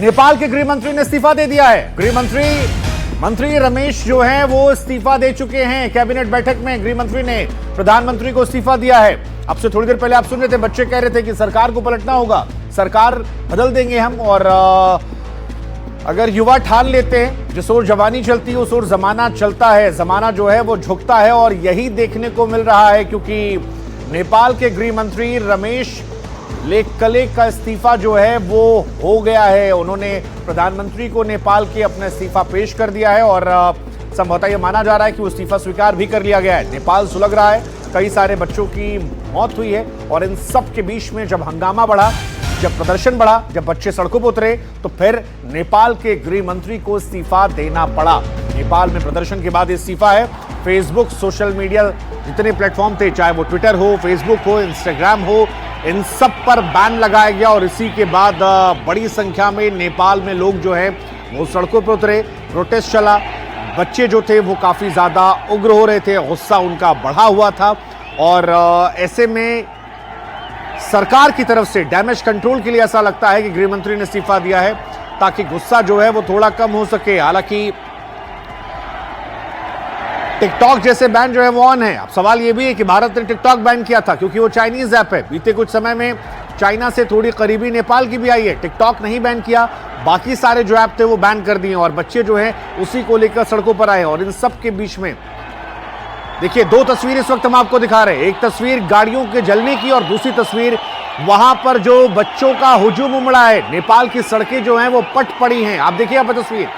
नेपाल के गृह मंत्री ने इस्तीफा दे दिया है। गृह मंत्री रमेश जो हैं वो इस्तीफा दे चुके हैं। कैबिनेट बैठक में गृह मंत्री ने प्रधानमंत्री को इस्तीफा दिया है। अब से थोड़ी देर पहले आप सुन रहे थे, बच्चे कह रहे थे कि सरकार को पलटना होगा, सरकार बदल देंगे हम। और अगर युवा ठान लेते हैं, जिस ओर जवानी चलती है उस ओर जमाना चलता है, जमाना जो है वो झुकता है। और यही देखने को मिल रहा है, क्योंकि नेपाल के गृह मंत्री रमेश लेखकले का इस्तीफा जो है वो हो गया है। उन्होंने प्रधानमंत्री को नेपाल के अपना इस्तीफा पेश कर दिया है और संभवतः यह माना जा रहा है कि वो इस्तीफा स्वीकार भी कर लिया गया है। नेपाल सुलग रहा है, कई सारे बच्चों की मौत हुई है और इन सब के बीच में जब हंगामा बढ़ा, जब प्रदर्शन बढ़ा, जब बच्चे सड़कों पर उतरे, तो फिर नेपाल के गृह मंत्री को इस्तीफा देना पड़ा। नेपाल में प्रदर्शन के बाद इस्तीफा है। फेसबुक, सोशल मीडिया जितने प्लेटफॉर्म थे, चाहे वो ट्विटर हो, फेसबुक हो, इंस्टाग्राम हो, इन सब पर बैन लगाया गया। और इसी के बाद बड़ी संख्या में नेपाल में लोग जो है वो सड़कों पर उतरे, प्रोटेस्ट चला। बच्चे जो थे वो काफी ज्यादा उग्र हो रहे थे, गुस्सा उनका बढ़ा हुआ था। और ऐसे में सरकार की तरफ से डैमेज कंट्रोल के लिए ऐसा लगता है कि गृह मंत्री ने इस्तीफा दिया है ताकि गुस्सा जो है वो थोड़ा कम हो सके। हालांकि टिकटॉक जैसे बैन जो है वो ऑन है। अब सवाल ये भी है कि भारत ने टिकटॉक बैन किया था क्योंकि वो चाइनीज ऐप है। बीते कुछ समय में चाइना से थोड़ी करीबी नेपाल की भी आई है। टिकटॉक नहीं बैन किया, बाकी सारे जो ऐप थे वो बैन कर दिए और बच्चे जो हैं उसी को लेकर सड़कों पर आए। और इन सब के बीच में देखिए, दो तस्वीर इस वक्त हम आपको दिखा रहे हैं। एक तस्वीर गाड़ियों के जलने की और दूसरी तस्वीर वहां पर जो बच्चों का हुजूम उमड़ा है। नेपाल की सड़कें जो हैं वो पट पड़ी हैं। आप देखिए यहाँ पर तस्वीर,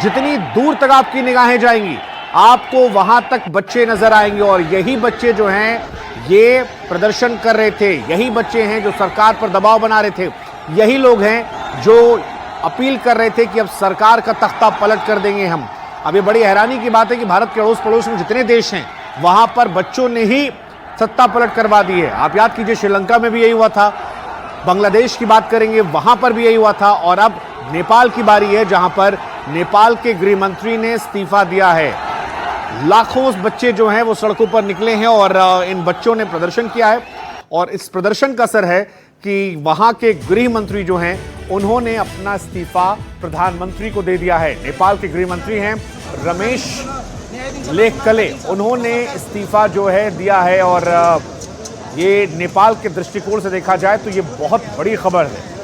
जितनी दूर तक आपकी निगाहें जाएंगी आपको वहां तक बच्चे नजर आएंगे। और यही बच्चे जो हैं ये प्रदर्शन कर रहे थे, यही बच्चे हैं जो सरकार पर दबाव बना रहे थे, यही लोग हैं जो अपील कर रहे थे कि अब सरकार का तख्ता पलट कर देंगे हम। अब ये बड़ी हैरानी की बात है कि भारत के अड़ोस पड़ोस में जितने देश हैं वहां पर बच्चों ने ही सत्ता पलट करवा दी है। आप याद कीजिए, श्रीलंका में भी यही हुआ था, बांग्लादेश की बात करेंगे वहां पर भी यही हुआ था। और अब नेपाल की बारी है जहां पर नेपाल के गृह मंत्री ने इस्तीफा दिया है। लाखों बच्चे जो हैं वो सड़कों पर निकले हैं और इन बच्चों ने प्रदर्शन किया है। और इस प्रदर्शन का असर है कि वहां के गृह मंत्री जो हैं उन्होंने अपना इस्तीफा प्रधानमंत्री को दे दिया है। नेपाल के गृह मंत्री हैं रमेश लेखकले, उन्होंने इस्तीफा जो है दिया है। और ये नेपाल के दृष्टिकोण से देखा जाए तो ये बहुत बड़ी खबर है।